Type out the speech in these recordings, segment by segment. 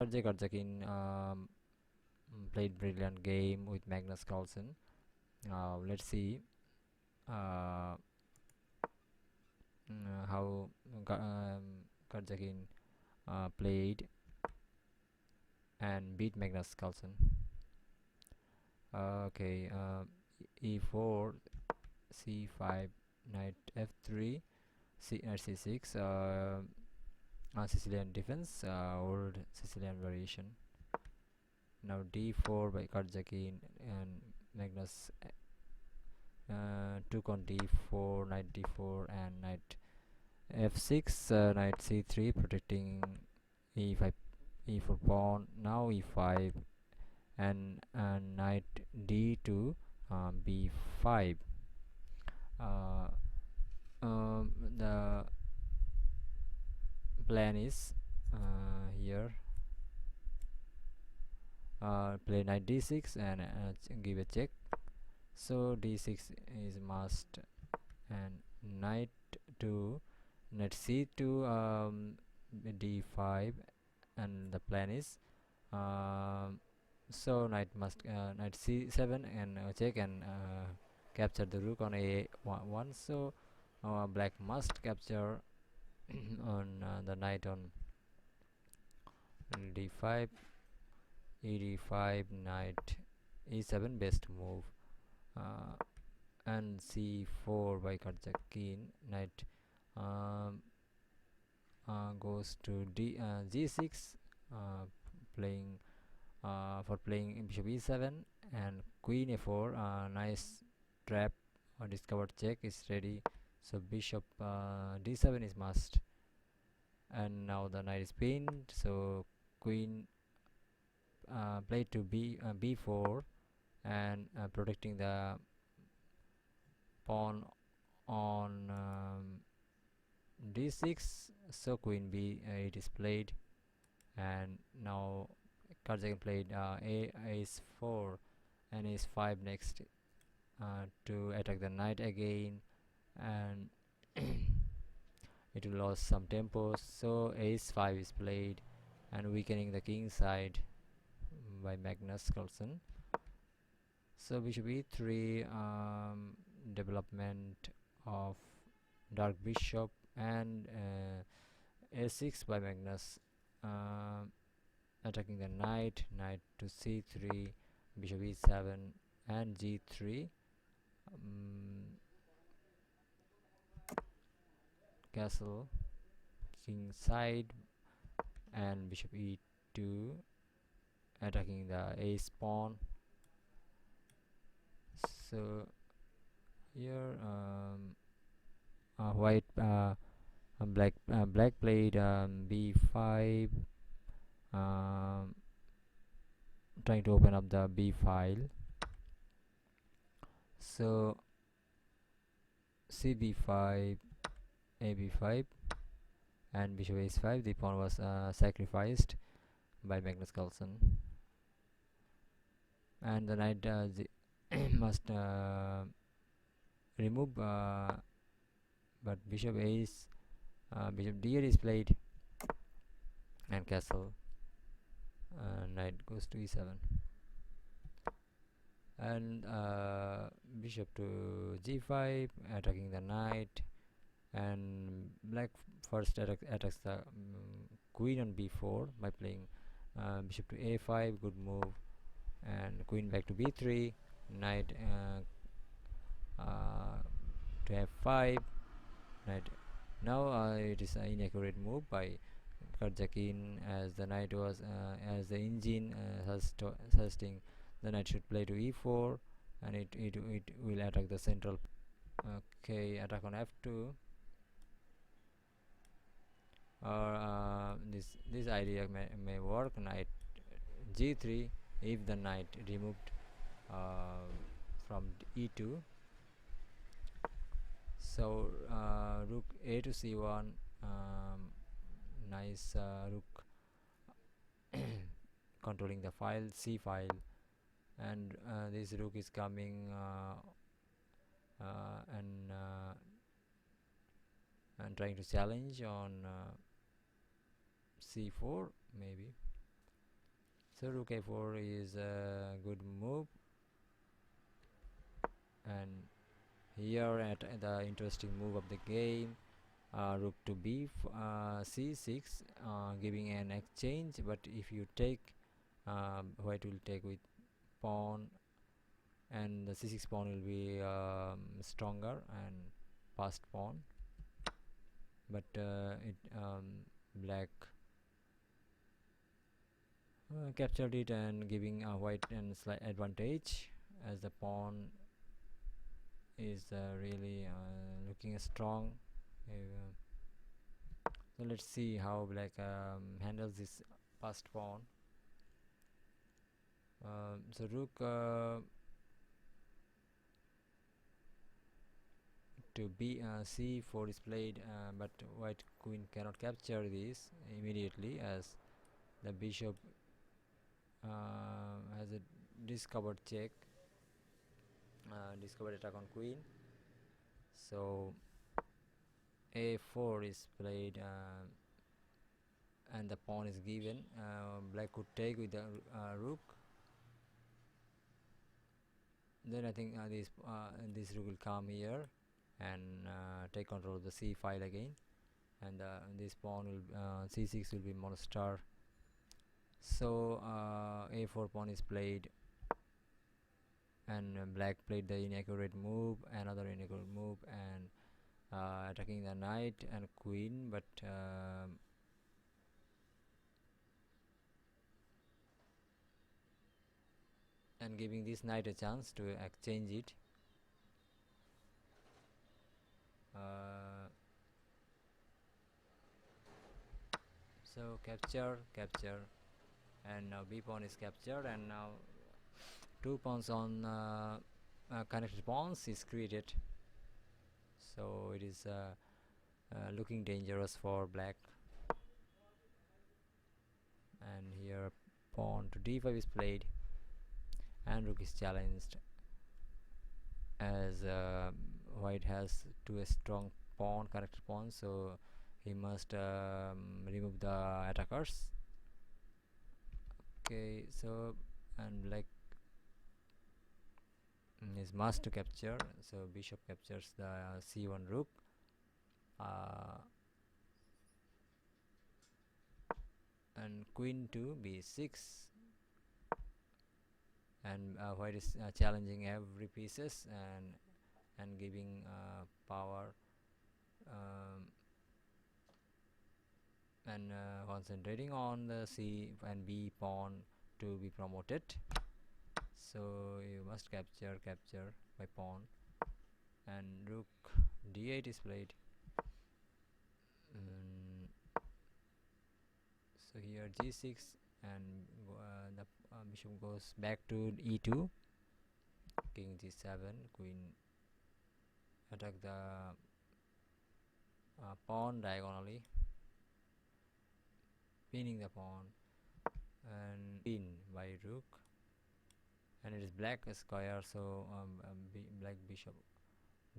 Sergey Karjakin played brilliant game with Magnus Carlsen. Let's see uh, how Karjakin played and beat Magnus Carlsen. Okay, e4, c5, knight f3, knight c6. Sicilian defense, old Sicilian variation. Now d4 by Karjakin and Magnus took on d4, knight d4, and knight f6, knight c3, protecting e5, e4 pawn. Now e5 and knight d2, b5. Uh, the plan is here play knight d6 and give a check. So d6 is must, and knight to knight c2, d5, and the plan is so knight must knight c7 and check and capture the rook on a1. So black must capture on the knight on d5, ed5, knight e7, best move. And c4 by Karjakin, knight goes to g6, playing for playing bishop e7 and queen a4. Nice trap or discovered check is ready. So bishop d7 is must, and now the knight is pinned. So queen played to b4 and protecting the pawn on d6. So queen b8 is played, and now Karjakin played ace4 and ace5 next to attack the knight again, and it will lose some tempo. So ace5 is played and weakening the king side by Magnus Carlsen. So bishop e3, development of dark bishop, and a6 by Magnus, attacking the knight to c3, bishop e7 and g3, castle king side, and bishop e2, attacking the ace pawn. So here white black played b5, trying to open up the b file. So cb5, ab5, and bishop ace5. The pawn was sacrificed by Magnus Carlsen, and the knight must remove, but bishop ace, bishop d8 is played, and castle, knight goes to e7, and bishop to g5, attacking the knight, and black first attacks the queen on b4 by playing bishop to a5, good move, and queen back to b3, knight to f5, knight. Now it is an inaccurate move by Karjakin, as the knight was as the engine suggesting the knight should play to e4, and it will attack the central. Okay, attack on f2, or this idea may work. Knight g3, if the knight removed from e2. So rook a to c1, nice rook controlling the c file, and this rook is coming and trying to challenge on c4 maybe. So rook a4 is a good move, and here at the interesting move of the game, rook to c6, giving an exchange. But if you take, white will take with pawn, and the c6 pawn will be stronger and passed pawn. But black captured it and giving white a slight advantage, as the pawn is really looking strong. So let's see how black handles this passed pawn. So rook to c4 is played, but white queen cannot capture this immediately, as the bishop has a discovered check, discovered attack on queen. So a4 is played, and the pawn is given. Black could take with the rook. Then I think this rook will come here and take control of the c file again, and this pawn will c6 will be monster. So a4 pawn is played, and black played the inaccurate move, another inaccurate move, and attacking the knight and queen, but and giving this knight a chance to exchange it. So capture, and now b pawn is captured, and now 2 pawns on connected pawns is created. So it is looking dangerous for black, and here pawn to d5 is played, and rook is challenged, as white has two strong pawn, connected pawns, so he must remove the attackers. Okay, so and black is must to capture, so bishop captures the c1 rook, and queen to b6, and white is challenging every pieces, and giving power, and concentrating on the c and b pawn to be promoted. So you must capture by pawn, and rook d8 is played. So here g6, and the bishop goes back to e2, king g7, queen attack the pawn diagonally, pinning the pawn, and pin by rook, and it is black square, so black bishop,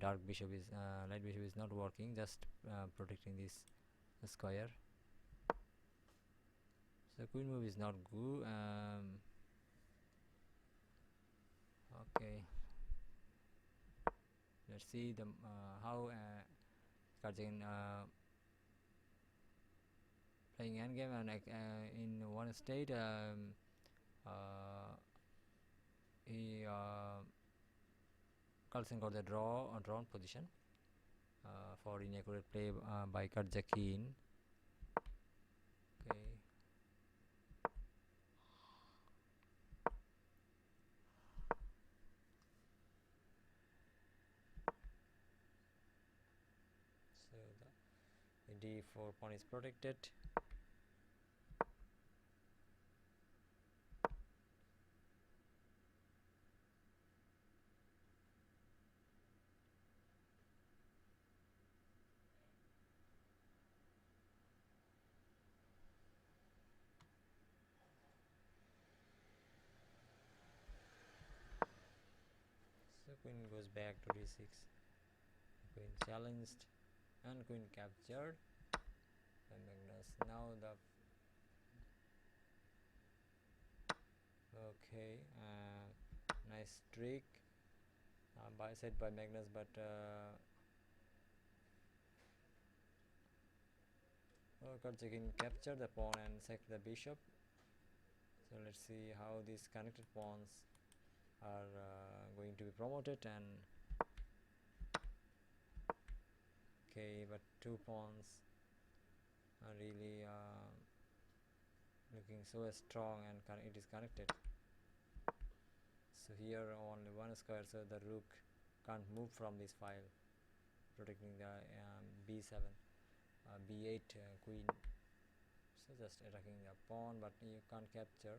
dark bishop is light bishop is not working, just protecting this square. So queen move is not good. Okay, let's see the how Karjakin playing endgame, and in one state he Carlsen got the drawn position for inaccurate play by Karjakin. Okay. So the d4 pawn is protected. So queen goes back to d6, queen challenged, and queen captured by Magnus. Now the Okay, nice trick by set by Magnus, but Karjakin captured the pawn and sacked the bishop. So let's see how these connected pawns are going to be promoted. And okay, but two pawns are really looking so strong, and it is connected. So here only one square, so the rook can't move from this file, protecting the b7, b8 queen. So just attacking the pawn, but you can't capture.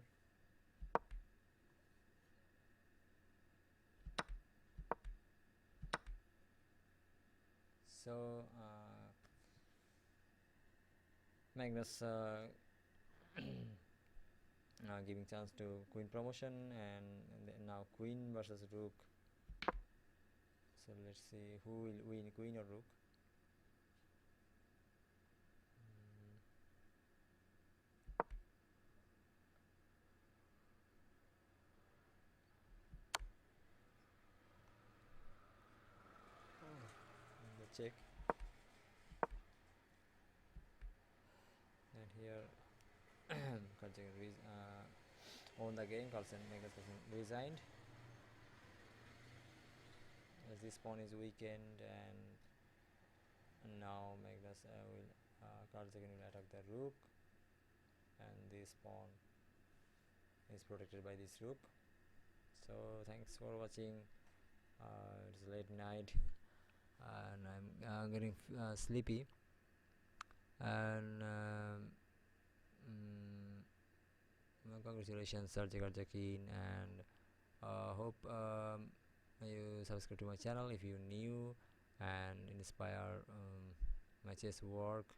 So Magnus giving chance to queen promotion, and now queen versus rook. So let's see who will win, queen or rook. The check, and here Karjakin won the game. Magnus Carlsen resigned as this pawn is weakened, and now Magnus Carlsen will attack the rook, and this pawn is protected by this rook. So thanks for watching. It's late night and I'm getting sleepy, and congratulations Sergey Karjakin, and hope you subscribe to my channel if you new and inspire my chess work.